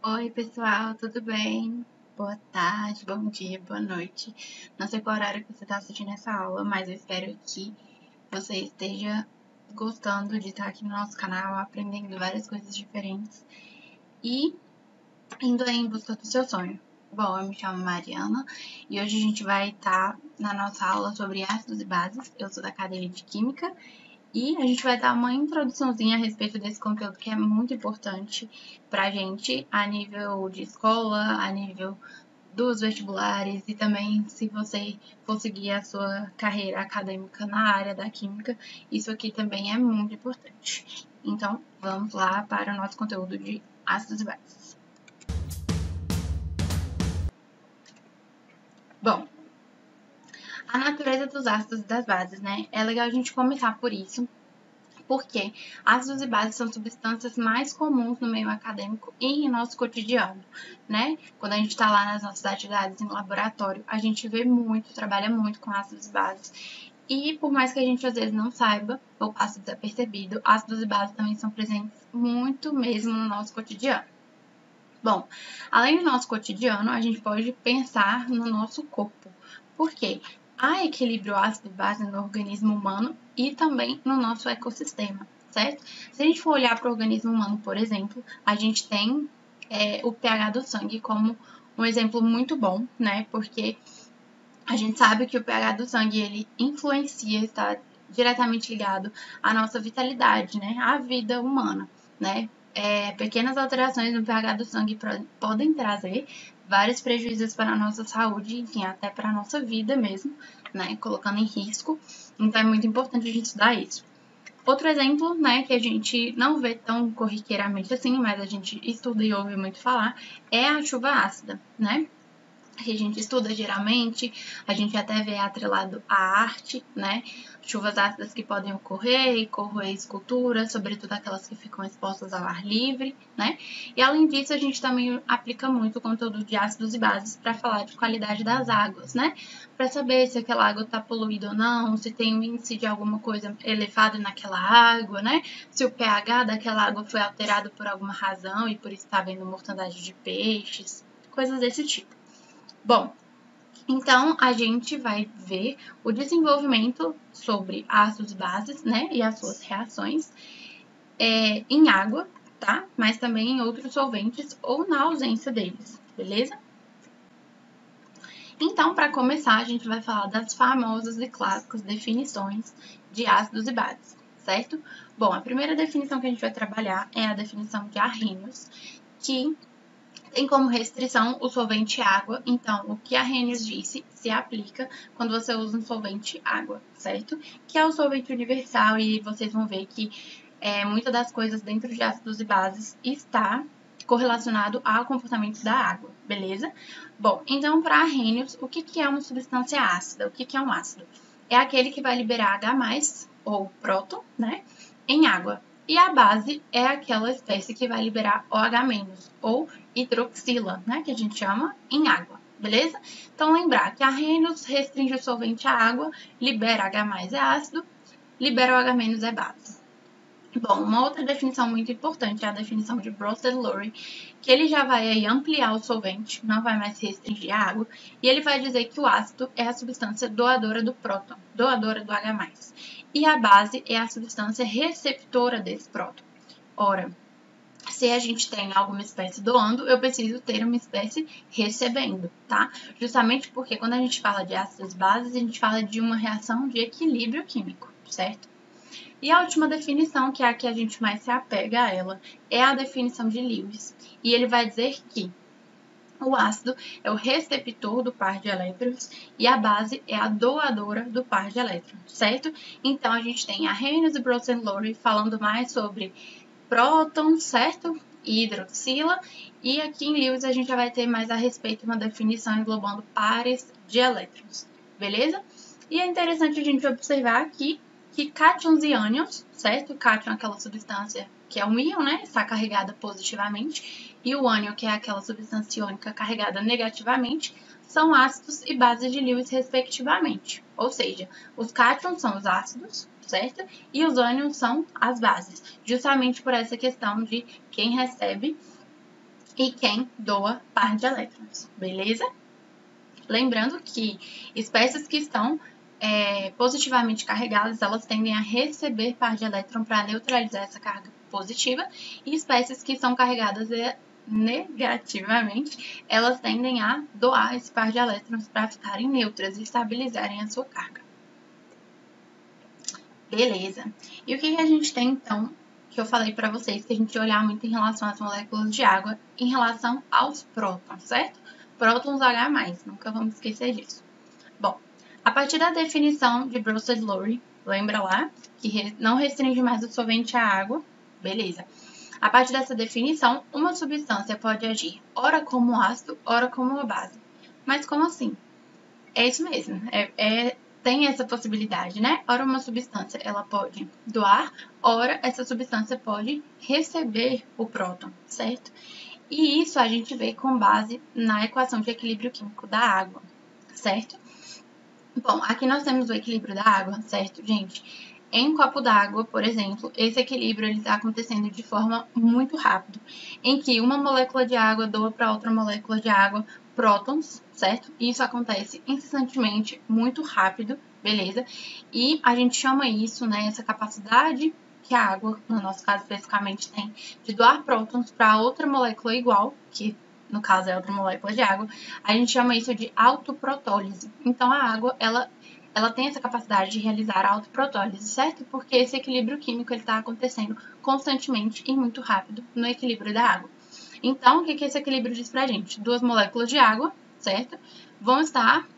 Oi, pessoal, tudo bem? Boa tarde, bom dia, boa noite. Não sei qual horário que você está assistindo essa aula, mas eu espero que você esteja gostando de estar aqui no nosso canal, aprendendo várias coisas diferentes e indo aí em busca do seu sonho. Bom, eu me chamo Mariana e hoje a gente vai estar na nossa aula sobre ácidos e bases. Eu sou da cadeira de Química e a gente vai dar uma introduçãozinha a respeito desse conteúdo que é muito importante pra gente a nível de escola, a nível dos vestibulares e também se você for seguir a sua carreira acadêmica na área da química, isso aqui também é muito importante. Então, vamos lá para o nosso conteúdo de ácidos e bases. Bom, a natureza dos ácidos e das bases, né? É legal a gente começar por isso, porque ácidos e bases são substâncias mais comuns no meio acadêmico e em nosso cotidiano, né? Quando a gente está lá nas nossas atividades em laboratório, a gente vê muito, trabalha muito com ácidos e bases. E por mais que a gente às vezes não saiba ou passe desapercebido, ácidos e bases também são presentes muito mesmo no nosso cotidiano. Bom, além do nosso cotidiano, a gente pode pensar no nosso corpo. Por quê? Há equilíbrio ácido-base no organismo humano e também no nosso ecossistema, certo? Se a gente for olhar para o organismo humano, por exemplo, a gente tem o pH do sangue como um exemplo muito bom, né? Porque a gente sabe que o pH do sangue ele influencia, está diretamente ligado à nossa vitalidade, né? À vida humana, né? Pequenas alterações no pH do sangue podem trazer vários prejuízos para a nossa saúde, enfim, até para a nossa vida mesmo, né? Colocando em risco. Então é muito importante a gente estudar isso. Outro exemplo, né, que a gente não vê tão corriqueiramente assim, mas a gente estuda e ouve muito falar, é a chuva ácida, né? Que a gente estuda geralmente, a gente até vê atrelado à arte, né? Chuvas ácidas que podem ocorrer e corroer esculturas, sobretudo aquelas que ficam expostas ao ar livre, né? E além disso, a gente também aplica muito o conteúdo de ácidos e bases para falar de qualidade das águas, né? Para saber se aquela água está poluída ou não, se tem um índice de alguma coisa elevado naquela água, né? Se o pH daquela água foi alterado por alguma razão e por isso está havendo mortandade de peixes, coisas desse tipo. Bom, então a gente vai ver o desenvolvimento sobre ácidos e bases, né, e as suas reações em água, tá? Mas também em outros solventes ou na ausência deles, beleza? Então, para começar, a gente vai falar das famosas e clássicas definições de ácidos e bases, certo? Bom, a primeira definição que a gente vai trabalhar é a definição de Arrhenius, que tem como restrição o solvente água, então o que a Arrhenius disse se aplica quando você usa um solvente água, certo? Que é o solvente universal e vocês vão ver que muitas das coisas dentro de ácidos e bases está correlacionado ao comportamento da água, beleza? Bom, então para Arrhenius, o que é uma substância ácida? O que é um ácido? É aquele que vai liberar H+, ou próton, né, em água. E a base é aquela espécie que vai liberar OH-, ou hidroxila, né, que a gente chama em água, beleza? Então, lembrar que a Arrhenius restringe o solvente à água, libera H+, é ácido, libera OH- é base. Bom, uma outra definição muito importante é a definição de Bronsted-Lowry, que ele já vai aí ampliar o solvente, não vai mais restringir a água, e ele vai dizer que o ácido é a substância doadora do próton, doadora do H+, e a base é a substância receptora desse próton. Ora, se a gente tem alguma espécie doando, eu preciso ter uma espécie recebendo, tá? Justamente porque quando a gente fala de ácidos bases, a gente fala de uma reação de equilíbrio químico, certo? E a última definição, que é a que a gente mais se apega a ela, é a definição de Lewis. E ele vai dizer que o ácido é o receptor do par de elétrons e a base é a doadora do par de elétrons, certo? Então, a gente tem a Arrhenius e Bronsted-Lowry falando mais sobre próton, certo? E hidroxila. E aqui em Lewis a gente já vai ter mais a respeito de uma definição englobando pares de elétrons, beleza? E é interessante a gente observar aqui que cátions e ânions, certo? Cátion é aquela substância que é um íon, né? Está carregada positivamente. E o ânion, que é aquela substância iônica carregada negativamente, são ácidos e bases de Lewis, respectivamente. Ou seja, os cátions são os ácidos, certo? E os ânions são as bases, justamente por essa questão de quem recebe e quem doa par de elétrons, beleza? Lembrando que espécies que estão positivamente carregadas, elas tendem a receber par de elétron para neutralizar essa carga positiva, e espécies que são carregadas negativamente, elas tendem a doar esse par de elétrons para ficarem neutras e estabilizarem a sua carga. Beleza. E o que a gente tem, então, que eu falei para vocês, que a gente ia olhar muito em relação às moléculas de água, em relação aos prótons, certo? Prótons H+, nunca vamos esquecer disso. Bom, a partir da definição de Bronsted-Lowry, lembra lá, que não restringe mais o solvente à água, beleza. A partir dessa definição, uma substância pode agir ora como ácido, ora como uma base. Mas como assim? É isso mesmo, tem essa possibilidade, né? Ora uma substância ela pode doar, ora essa substância pode receber o próton, certo? E isso a gente vê com base na equação de equilíbrio químico da água, certo? Bom, aqui nós temos o equilíbrio da água, certo, gente? Em um copo d'água, por exemplo, esse equilíbrio está acontecendo de forma muito rápida, em que uma molécula de água doa para outra molécula de água prótons, certo? Isso acontece incessantemente, muito rápido, beleza? E a gente chama isso, né, essa capacidade que a água, no nosso caso especificamente, tem de doar prótons para outra molécula igual, que no caso é outra molécula de água, a gente chama isso de autoprotólise. Então, a água, ela tem essa capacidade de realizar a autoprotólise, certo? Porque esse equilíbrio químico está acontecendo constantemente e muito rápido no equilíbrio da água. Então, o que esse equilíbrio diz pra gente? Duas moléculas de água, certo? Vão estar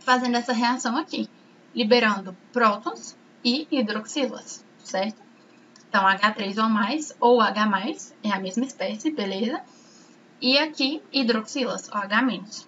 fazendo essa reação aqui, liberando prótons e hidroxilas, certo? Então, H3O+, ou H+, é a mesma espécie, beleza? E aqui, hidroxilas, OH-.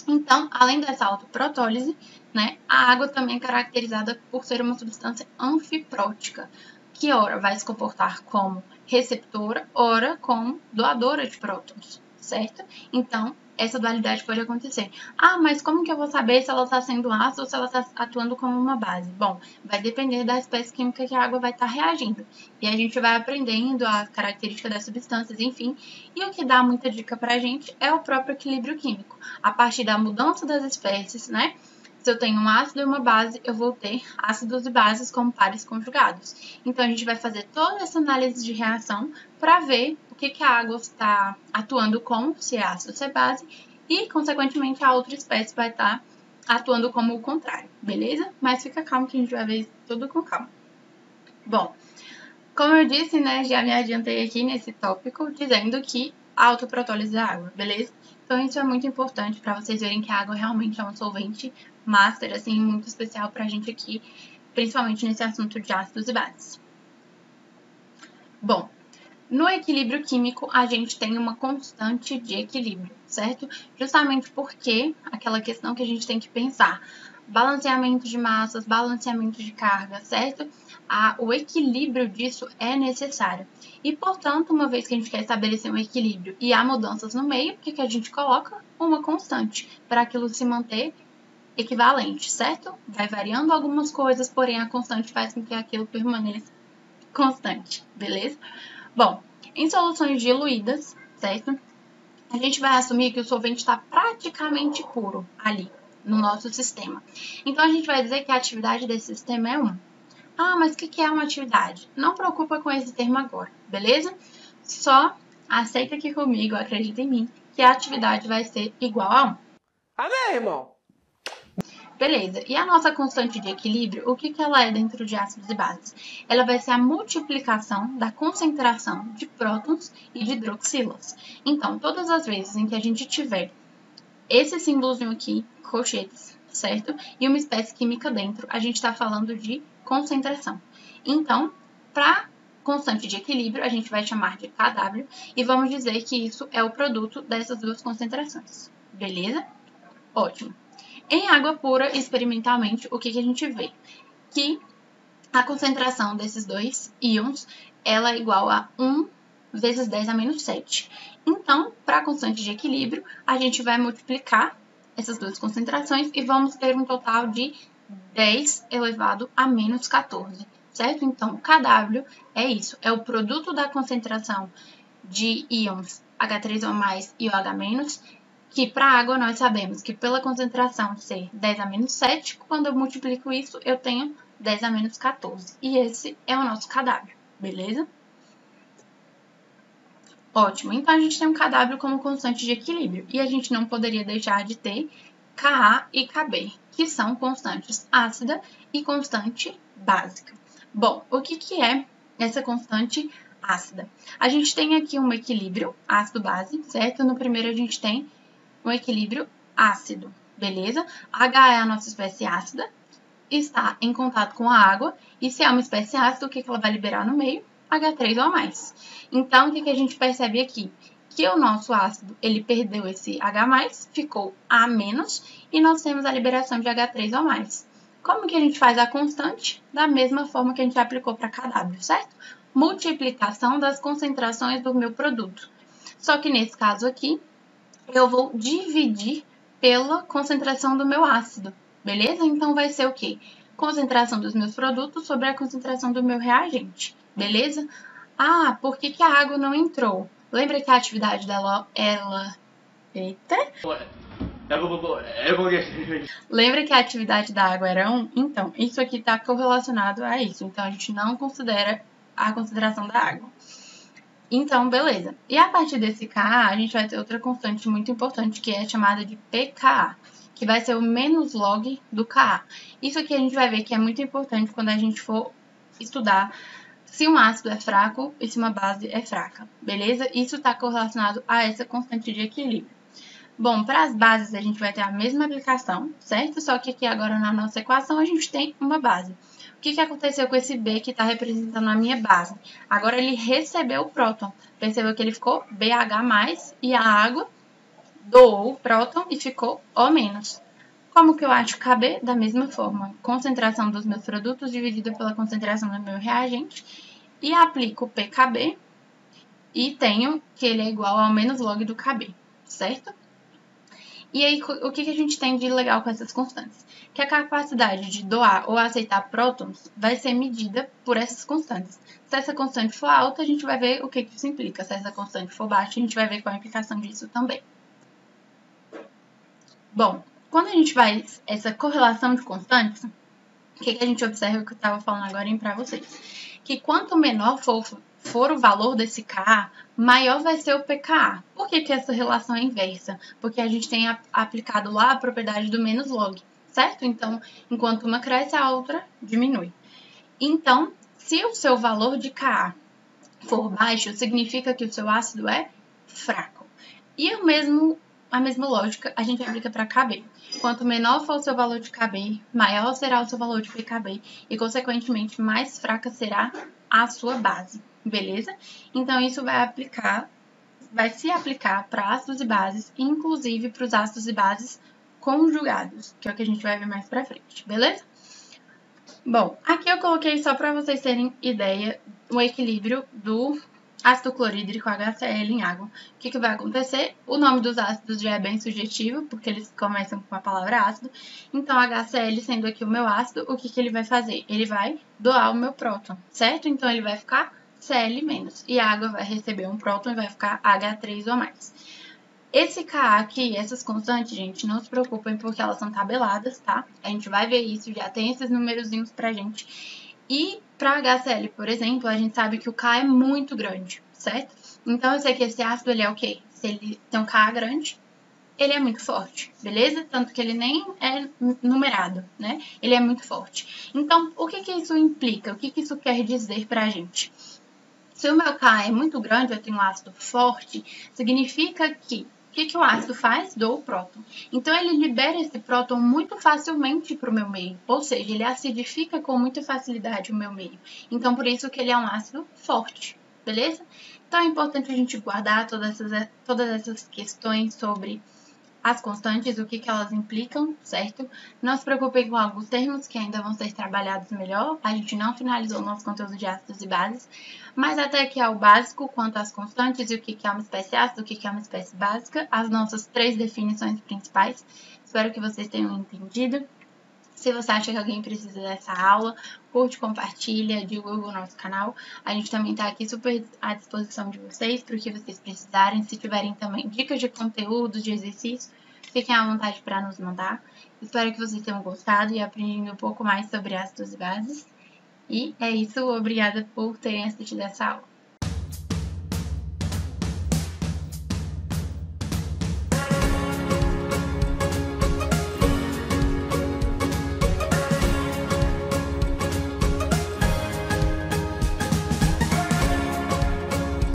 Então, além dessa autoprotólise, né, a água também é caracterizada por ser uma substância anfiprótica, que ora vai se comportar como receptora, ora como doadora de prótons, certo? Então, essa dualidade pode acontecer. Ah, mas como que eu vou saber se ela está sendo ácida ou se ela está atuando como uma base? Bom, vai depender da espécie química que a água vai estar reagindo. E a gente vai aprendendo a característica das substâncias, enfim. E o que dá muita dica pra gente é o próprio equilíbrio químico. A partir da mudança das espécies, né? Se eu tenho um ácido e uma base, eu vou ter ácidos e bases como pares conjugados. Então, a gente vai fazer toda essa análise de reação para ver o que a água está atuando com, se é ácido ou se é base, e, consequentemente, a outra espécie vai estar atuando como o contrário, beleza? Mas fica calmo que a gente vai ver isso tudo com calma. Bom, como eu disse, né, já me adiantei aqui nesse tópico, dizendo que a autoprotólise da água, beleza? Então, isso é muito importante para vocês verem que a água realmente é um solvente master, assim, muito especial pra gente aqui, principalmente nesse assunto de ácidos e bases. Bom, no equilíbrio químico, a gente tem uma constante de equilíbrio, certo? Justamente porque aquela questão que a gente tem que pensar, balanceamento de massas, balanceamento de carga, certo? O equilíbrio disso é necessário. E, portanto, uma vez que a gente quer estabelecer um equilíbrio e há mudanças no meio, o que a gente coloca? Uma constante, para aquilo se manter equivalente, certo? Vai variando algumas coisas, porém a constante faz com que aquilo permaneça constante, beleza? Bom, em soluções diluídas, certo? A gente vai assumir que o solvente está praticamente puro ali no nosso sistema. Então, a gente vai dizer que a atividade desse sistema é 1. Ah, mas o que é uma atividade? Não preocupa com esse termo agora, beleza? Só aceita aqui comigo, acredita em mim, que a atividade vai ser igual a 1. Amém, irmão? Beleza, e a nossa constante de equilíbrio, o que ela é dentro de ácidos e bases? Ela vai ser a multiplicação da concentração de prótons e de hidroxilas. Então, todas as vezes em que a gente tiver esse símbolozinho aqui, colchetes, certo? E uma espécie química dentro, a gente está falando de concentração. Então, para constante de equilíbrio, a gente vai chamar de Kw e vamos dizer que isso é o produto dessas duas concentrações. Beleza? Ótimo. Em água pura, experimentalmente, o que a gente vê? Que a concentração desses dois íons, ela é igual a 1 vezes 10 a menos 7. Então, para a constante de equilíbrio, a gente vai multiplicar essas duas concentrações e vamos ter um total de 10 elevado a menos 14, certo? Então, o Kw é isso, é o produto da concentração de íons H3O+, e o H-, que para a água nós sabemos que pela concentração ser 10⁻⁷, quando eu multiplico isso, eu tenho 10⁻14. E esse é o nosso KW, beleza? Ótimo, então a gente tem um KW como constante de equilíbrio, e a gente não poderia deixar de ter Ka e Kb, que são constantes ácida e constante básica. Bom, o que é essa constante ácida? A gente tem aqui um equilíbrio ácido-base, certo? No primeiro a gente tem um equilíbrio ácido, beleza? H é a nossa espécie ácida, está em contato com a água, e se é uma espécie ácida, o que ela vai liberar no meio? H3O+. Então, o que a gente percebe aqui? Que o nosso ácido, ele perdeu esse H+, ficou A-, e nós temos a liberação de H3O+. Como que a gente faz a constante? Da mesma forma que a gente aplicou para KW, certo? Multiplicação das concentrações do meu produto. Só que nesse caso aqui, eu vou dividir pela concentração do meu ácido, beleza? Então, vai ser o quê? Concentração dos meus produtos sobre a concentração do meu reagente, beleza? Ah, por que a água não entrou? Lembra que a atividade dela, Eita! Lembra que a atividade da água era 1? Então, isso aqui está correlacionado a isso. Então, a gente não considera a concentração da água. Então, beleza. E a partir desse Ka, a gente vai ter outra constante muito importante, que é chamada de pKa, que vai ser o menos log do Ka. Isso aqui a gente vai ver que é muito importante quando a gente for estudar se um ácido é fraco e se uma base é fraca, beleza? Isso está correlacionado a essa constante de equilíbrio. Bom, para as bases a gente vai ter a mesma aplicação, certo? Só que aqui agora na nossa equação a gente tem uma base. O que aconteceu com esse B que está representando a minha base? Agora ele recebeu o próton. Percebeu que ele ficou BH+, e a água doou o próton e ficou O-. Como que eu acho KB? Da mesma forma, concentração dos meus produtos dividida pela concentração do meu reagente. E aplico o pKb e tenho que ele é igual ao menos log do KB, certo? E aí, o que a gente tem de legal com essas constantes? Que a capacidade de doar ou aceitar prótons vai ser medida por essas constantes. Se essa constante for alta, a gente vai ver o que isso implica. Se essa constante for baixa, a gente vai ver qual é a implicação disso também. Bom, quando a gente faz essa correlação de constantes, o que a gente observa que eu estava falando agora para vocês? Que quanto menor for o valor desse Ka, maior vai ser o pKa. Por que essa relação é inversa? Porque a gente tem aplicado lá a propriedade do menos log, certo? Então, enquanto uma cresce, a outra diminui. Então, se o seu valor de Ka for baixo, significa que o seu ácido é fraco. E a mesma lógica a gente aplica para Kb. Quanto menor for o seu valor de Kb, maior será o seu valor de pKb e, consequentemente, mais fraca será a sua base, beleza? Então, isso vai se aplicar para ácidos e bases, inclusive para os ácidos e bases conjugados, que é o que a gente vai ver mais para frente, beleza? Bom, aqui eu coloquei só para vocês terem ideia o equilíbrio do ácido clorídrico HCl em água. O que vai acontecer? O nome dos ácidos já é bem sugestivo, porque eles começam com a palavra ácido. Então, HCl sendo aqui o meu ácido, o que ele vai fazer? Ele vai doar o meu próton, certo? Então, ele vai ficar Cl-, e a água vai receber um próton e vai ficar H3O+. Esse Ka aqui, essas constantes, gente, não se preocupem porque elas são tabeladas, tá? A gente vai ver isso, já tem esses numerozinhos pra gente. E para HCl, por exemplo, a gente sabe que o Ka é muito grande, certo? Então, eu sei que esse ácido, ele é o quê? Se ele tem um Ka grande, ele é muito forte, beleza? Tanto que ele nem é numerado, né? Ele é muito forte. Então, o que isso implica? O que isso quer dizer pra gente? Se o meu Ka é muito grande, eu tenho um ácido forte, significa que o que o ácido faz? Doa o próton. Então, ele libera esse próton muito facilmente para o meu meio. Ou seja, ele acidifica com muita facilidade o meu meio. Então, por isso que ele é um ácido forte, beleza? Então, é importante a gente guardar todas essas questões sobre as constantes, o que elas implicam, certo? Não se preocupem com alguns termos que ainda vão ser trabalhados melhor. A gente não finalizou o nosso conteúdo de ácidos e bases, mas até aqui é o básico quanto às constantes e o que é uma espécie ácida, o que é uma espécie básica, as nossas 3 definições principais. Espero que vocês tenham entendido. Se você acha que alguém precisa dessa aula, curte, compartilha, divulga o nosso canal. A gente também está aqui super à disposição de vocês para o que vocês precisarem. Se tiverem também dicas de conteúdo, de exercício, fiquem à vontade para nos mandar. Espero que vocês tenham gostado e aprendido um pouco mais sobre ácidos e bases. E é isso, obrigada por terem assistido essa aula.